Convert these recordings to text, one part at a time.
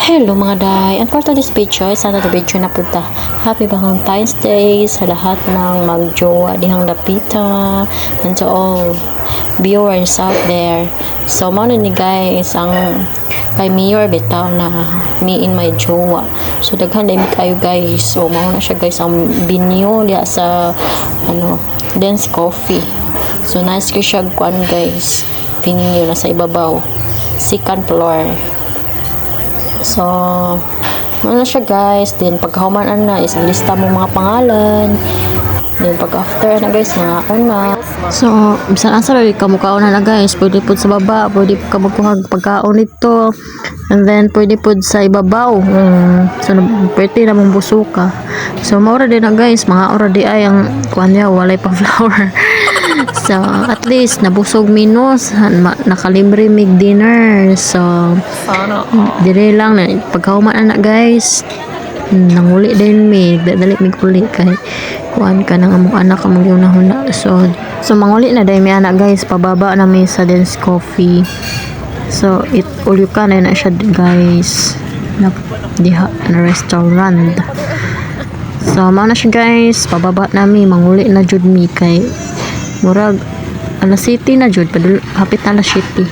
Hello mga day, and for today's video, sana na video na punta. Happy Valentine's Day sa lahat ng magjowa dihang dapita and to all viewers out there. So, muna ni guys, ang kay Mayor bitaw na me in my jowa. So, daghan dahil kayo guys. So, mauna siya guys ang binyo diya sa Dance Coffee. So, nice ko siya kuan guys. Binyo na sa ibabaw. Second floor. So, ano siya guys. Then, pagkahumanan na is lista mo mga pangalan. Then, pag after na guys, nangaon na. So, bisan asa rin kamukhaon na guys. Pwede po sa baba. Pwede po kamukha pagkaon ito. And then, pwede po sa ibabaw. So, pwede na mong busuka. So, maura din na guys. Mga ora di ay ang kuhan niya. Walay pa flower. So, at least, nabusog minus. Nakalibre mig dinner. So, dire lang na. Pagkahumaan na guys. Nanguli din mig. Dali mig uli. Kay kuhan ka ng among anak among yung nahuna. So, manguli na dahil may anak guys. Pababa na may sa Dance Coffee. So, uli ka na siya guys. Diha na restaurant. So, mauna siya guys. Pababa namin. Manguli na jud mi kay murag alas city na jud hapit na alas city.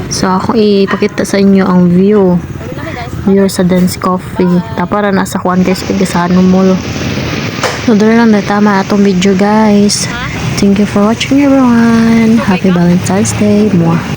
So ako ipakita sa inyo ang view sa Dance Coffee tapara na sa kuan guys sa mall. So dala lang na tama atong video guys. Thank you for watching everyone. Happy Valentine's Day. Mwah.